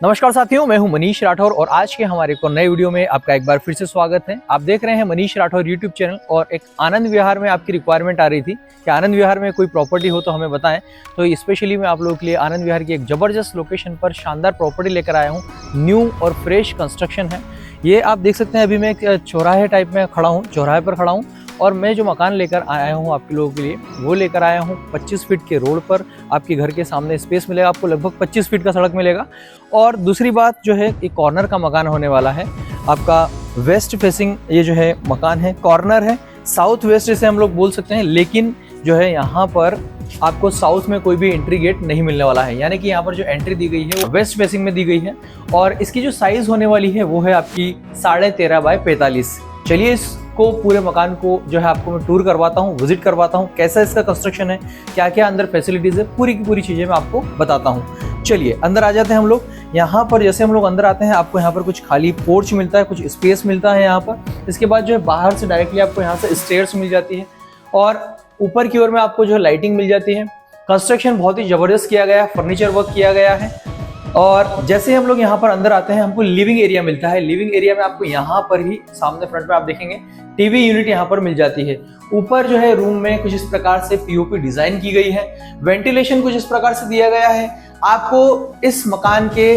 नमस्कार साथियों, मैं हूं मनीष राठौर और आज के हमारे को नए वीडियो में आपका एक बार फिर से स्वागत है। आप देख रहे हैं मनीष राठौर यूट्यूब चैनल। और एक आनंद विहार में आपकी रिक्वायरमेंट आ रही थी कि आनंद विहार में कोई प्रॉपर्टी हो तो हमें बताएं। तो स्पेशली मैं आप लोगों के लिए आनंद विहार की एक ज़बरदस्त लोकेशन पर शानदार प्रॉपर्टी लेकर आया हूँ। न्यू और फ्रेश कंस्ट्रक्शन है ये। आप देख सकते हैं अभी मैं एक चौराहे टाइप में खड़ा हूँ, चौराहे पर खड़ा हूँ। और मैं जो मकान लेकर आया हूँ आपके लोगों के लिए वो लेकर आया हूँ 25 फीट के रोड पर। आपके घर के सामने स्पेस मिलेगा, आपको लगभग 25 फीट का सड़क मिलेगा। और दूसरी बात जो है, एक कॉर्नर का मकान होने वाला है आपका। वेस्ट फेसिंग ये जो है मकान है, कॉर्नर है, साउथ वेस्ट इसे हम लोग बोल सकते हैं। लेकिन जो है यहाँ पर आपको साउथ में कोई भी एंट्री गेट नहीं मिलने वाला है, यानी कि यहाँ पर जो एंट्री दी गई है वो वेस्ट फेसिंग में दी गई है। और इसकी जो साइज होने वाली है वो है आपकी 13.5 बाय 45। चलिए इसको पूरे मकान को जो है आपको मैं टूर करवाता हूँ, विजिट करवाता हूँ, कैसा इसका कंस्ट्रक्शन है, क्या क्या अंदर फैसिलिटीज है, पूरी की पूरी चीजें मैं आपको बताता हूँ। चलिए अंदर आ जाते हैं हम लोग। यहाँ पर जैसे हम लोग अंदर आते हैं आपको यहाँ पर कुछ खाली पोर्च मिलता है, कुछ स्पेस मिलता है यहाँ पर। इसके बाद जो है बाहर से डायरेक्टली आपको यहाँ से स्टेयर्स मिल जाती है और ऊपर की ओर में आपको जो है लाइटिंग मिल जाती है। कंस्ट्रक्शन बहुत ही जबरदस्त किया गया है, फर्नीचर वर्क किया गया है। और जैसे हम लोग यहाँ पर अंदर आते हैं हमको लिविंग एरिया मिलता है। लिविंग एरिया में आपको यहाँ पर ही सामने फ्रंट में आप देखेंगे टीवी यूनिट यहाँ पर मिल जाती है। ऊपर जो है रूम में कुछ इस प्रकार से पीओपी डिजाइन की गई है। वेंटिलेशन कुछ इस प्रकार से दिया गया है। आपको इस मकान के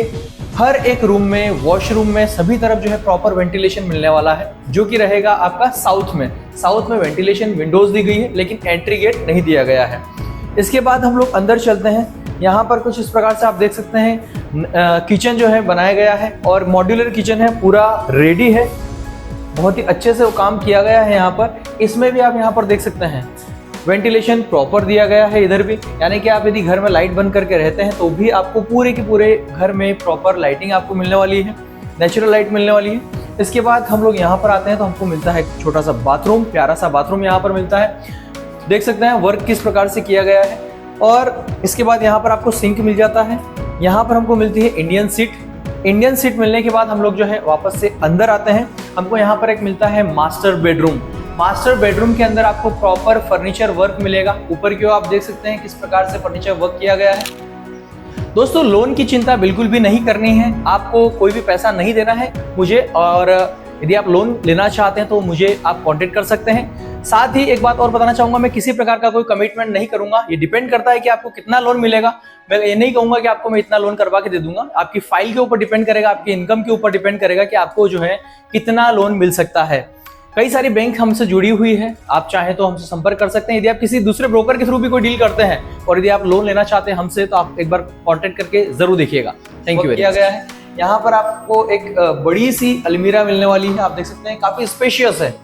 हर एक रूम में, वॉशरूम में, सभी तरफ जो है प्रॉपर वेंटिलेशन मिलने वाला है, जो कि रहेगा आपका साउथ में। साउथ में वेंटिलेशन विंडोज दी गई है लेकिन एंट्री गेट नहीं दिया गया है। इसके बाद हम लोग अंदर चलते हैं। यहाँ पर कुछ इस प्रकार से आप देख सकते हैं किचन जो है बनाया गया है और मॉड्यूलर किचन है, पूरा रेडी है। बहुत ही अच्छे से वो काम किया गया है यहाँ पर। इसमें भी आप यहाँ पर देख सकते हैं वेंटिलेशन प्रॉपर दिया गया है इधर भी, यानी कि आप यदि घर में लाइट बंद करके रहते हैं तो भी आपको पूरे के पूरे घर में प्रॉपर लाइटिंग आपको मिलने वाली है, नेचुरल लाइट मिलने वाली है। इसके बाद हम लोग यहाँ पर आते हैं तो हमको मिलता है एक छोटा सा बाथरूम, प्यारा सा बाथरूम यहाँ पर मिलता है। देख सकते हैं वर्क किस प्रकार से किया गया है। और इसके बाद यहाँ पर आपको सिंक मिल जाता है। यहाँ पर हमको मिलती है इंडियन सीट। इंडियन सीट मिलने के बाद हम लोग जो है वापस से अंदर आते हैं। हमको यहाँ पर एक मिलता है मास्टर बेडरूम। मास्टर बेडरूम के अंदर आपको प्रॉपर फर्नीचर वर्क मिलेगा। ऊपर की ओर आप देख सकते हैं किस प्रकार से फर्नीचर वर्क किया गया है। दोस्तों लोन की चिंता बिल्कुल भी नहीं करनी है, आपको कोई भी पैसा नहीं देना है मुझे। और यदि आप लोन लेना चाहते हैं तो मुझे आप कांटेक्ट कर सकते हैं। साथ ही एक बात और बताना चाहूंगा, मैं किसी प्रकार का कोई कमिटमेंट नहीं करूंगा। ये डिपेंड करता है कि आपको कितना लोन मिलेगा। मैं ये नहीं कहूंगा कि आपको मैं इतना लोन करवा के दे दूंगा। आपकी फाइल के ऊपर डिपेंड करेगा, आपकी इनकम के ऊपर डिपेंड करेगा कि आपको जो है कितना लोन मिल सकता है। कई सारी बैंक हमसे जुड़ी हुई है, आप चाहें तो हमसे संपर्क कर सकते हैं। यदि आप किसी दूसरे ब्रोकर के थ्रू भी कोई डील करते हैं और यदि आप लोन लेना चाहते हैं हमसे तो आप एक बार कॉन्टेक्ट करके जरूर देखिएगा। Thank you. किया गया है यहाँ पर आपको एक बड़ी सी अलमीरा मिलने वाली है, आप देख सकते हैं काफी स्पेशियस है।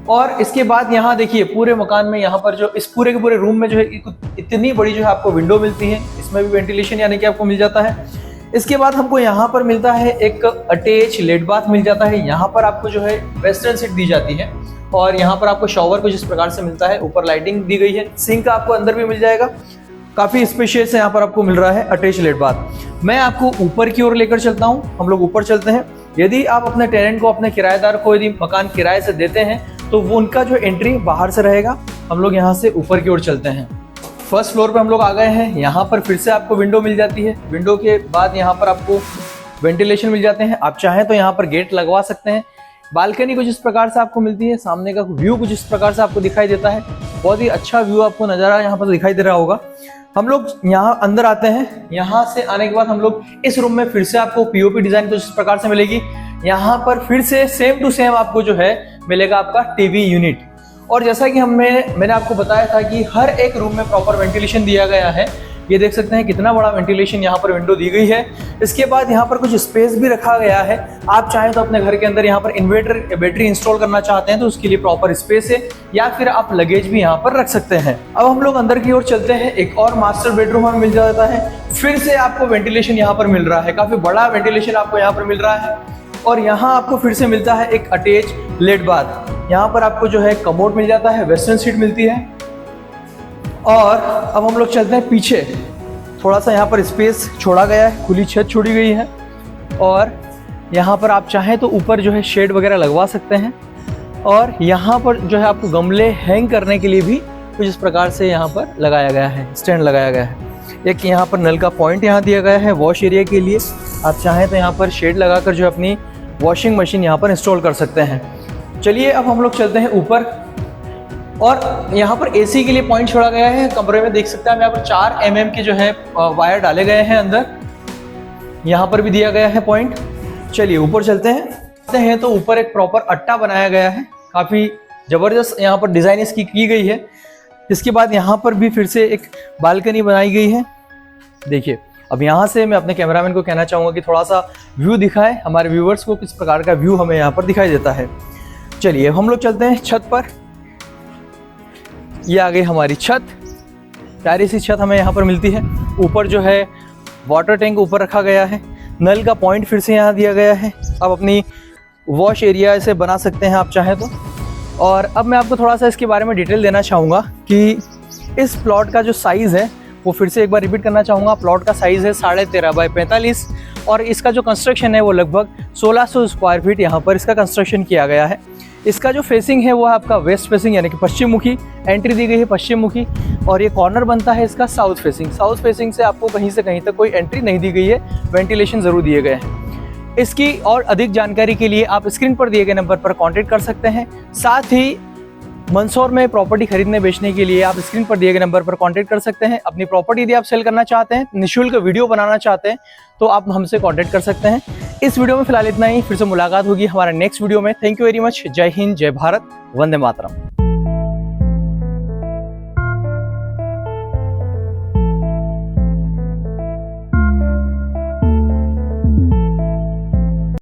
और इसके बाद यहाँ देखिए पूरे मकान में यहाँ पर जो इस पूरे के पूरे रूम में जो है इतनी बड़ी जो है आपको विंडो मिलती है। इसमें भी वेंटिलेशन यानी कि आपको मिल जाता है। इसके बाद हमको यहाँ पर मिलता है एक अटैच लेट बाथ मिल जाता है। यहाँ पर आपको जो है वेस्टर्न सीट दी जाती है और यहाँ पर आपको शॉवर कुछ इस प्रकार से मिलता है। ऊपर लाइटिंग दी गई है। सिंक आपको अंदर भी मिल जाएगा, काफी स्पेशियस है। यहाँ पर आपको मिल रहा है अटैच लेट बाथ। मैं आपको ऊपर की ओर लेकर चलता हूँ। हम लोग ऊपर चलते हैं। यदि आप अपने टेनेंट को, अपने किराएदार को यदि मकान किराए से देते हैं तो वो उनका जो एंट्री बाहर से रहेगा। हम लोग यहाँ से ऊपर की ओर चलते हैं। फर्स्ट फ्लोर पे हम लोग आ गए हैं। यहाँ पर फिर से आपको विंडो मिल जाती है। विंडो के बाद यहाँ पर आपको वेंटिलेशन मिल जाते हैं। आप चाहें तो यहाँ पर गेट लगवा सकते हैं। बालकनी कुछ इस प्रकार से आपको मिलती है। सामने का व्यू कुछ इस प्रकार से आपको दिखाई देता है। बहुत ही अच्छा व्यू आपको नजारा यहाँ पर दिखाई दे रहा होगा। हम लोग यहाँ अंदर आते हैं। यहाँ से आने के बाद हम लोग इस रूम में फिर से आपको पीओपी डिजाइन कुछ इस प्रकार से मिलेगी। यहाँ पर फिर से सेम टू सेम आपको जो है मिलेगा आपका टीवी यूनिट। और जैसा कि मैंने आपको बताया था कि हर एक रूम में प्रॉपर वेंटिलेशन दिया गया है। ये देख सकते हैं कितना बड़ा वेंटिलेशन यहाँ पर विंडो दी गई है। इसके बाद यहाँ पर कुछ स्पेस भी रखा गया है। आप चाहें तो अपने घर के अंदर यहाँ पर इन्वर्टर बैटरी इंस्टॉल करना चाहते हैं तो उसके लिए प्रॉपर स्पेस है, या फिर आप लगेज भी यहाँ पर रख सकते हैं। अब हम लोग अंदर की ओर चलते हैं। एक और मास्टर बेडरूम हमें मिल जाता है। फिर से आपको वेंटिलेशन यहाँ पर मिल रहा है, काफी बड़ा वेंटिलेशन आपको यहाँ पर मिल रहा है। और यहाँ आपको फिर से मिलता है एक अटैच लेट बाथ। यहाँ पर आपको जो है कमोड मिल जाता है, वेस्टर्न सीट मिलती है। और अब हम लोग चलते हैं पीछे। थोड़ा सा यहाँ पर स्पेस छोड़ा गया है, खुली छत छोड़ी गई है। और यहाँ पर आप चाहें तो ऊपर जो है शेड वगैरह लगवा सकते हैं। और यहाँ पर जो है आपको गमले हैंग करने के लिए भी कुछ इस प्रकार से यहाँ पर लगाया गया है, स्टैंड लगाया गया है। एक यहाँ पर नल का पॉइंट यहाँ दिया गया है वॉश एरिया के लिए। आप चाहें तो यहाँ पर शेड लगाकर जो अपनी वॉशिंग मशीन यहाँ पर इंस्टॉल कर सकते हैं। चलिए अब हम लोग चलते हैं ऊपर, और यहाँ पर एसी के लिए पॉइंट छोड़ा गया है कमरे में। देख सकते हैं यहाँ पर 4 mm के जो है वायर डाले गए हैं अंदर, यहाँ पर भी दिया गया है पॉइंट। चलिए ऊपर चलते हैं तो ऊपर एक प्रॉपर अट्टा बनाया गया है, काफ़ी ज़बरदस्त यहाँ पर डिज़ाइन इसकी की गई है। इसके बाद यहाँ पर भी फिर से एक बालकनी बनाई गई है। देखिए अब यहाँ से मैं अपने कैमरामैन को कहना चाहूँगा कि थोड़ा सा व्यू दिखाए हमारे व्यूवर्स को, किस प्रकार का व्यू हमें यहाँ पर दिखाई देता है। चलिए हम लोग चलते हैं छत पर। ये आ गई हमारी छत, प्यारी सी छत हमें यहाँ पर मिलती है। ऊपर जो है वाटर टैंक ऊपर रखा गया है, नल का पॉइंट फिर से यहाँ दिया गया है। अब अपनी वॉश एरिया इसे बना सकते हैं आप चाहें तो। और अब मैं आपको थोड़ा सा इसके बारे में डिटेल देना चाहूँगा कि इस प्लॉट का जो साइज़ है वो फिर से एक बार रिपीट करना चाहूँगा। प्लॉट का साइज़ है 13.5 बाय 45, और इसका जो कंस्ट्रक्शन है वो लगभग 1600 स्क्वायर फीट यहाँ पर इसका कंस्ट्रक्शन किया गया है। इसका जो फेसिंग है वो है आपका वेस्ट फेसिंग यानी कि पश्चिम मुखी, एंट्री दी गई है पश्चिम मुखी, और ये कॉर्नर बनता है इसका साउथ फेसिंग। साउथ फेसिंग से आपको कहीं से कहीं तक कोई एंट्री नहीं दी गई है, वेंटिलेशन ज़रूर दिए गए हैं। इसकी और अधिक जानकारी के लिए आप स्क्रीन पर दिए गए नंबर पर कॉन्टैक्ट कर सकते हैं। साथ ही मंदसौर में प्रॉपर्टी खरीदने बेचने के लिए आप स्क्रीन पर दिए गए नंबर पर कॉन्टैक्ट कर सकते हैं। अपनी प्रॉपर्टी यदि आप सेल करना चाहते हैं, निःशुल्क वीडियो बनाना चाहते हैं, तो आप हमसे कॉन्टैक्ट कर सकते हैं। इस वीडियो में फिलहाल इतना ही, फिर से मुलाकात होगी हमारे नेक्स्ट वीडियो में। Thank you very much. जय हिंद, जय भारत, वंदे मातरम।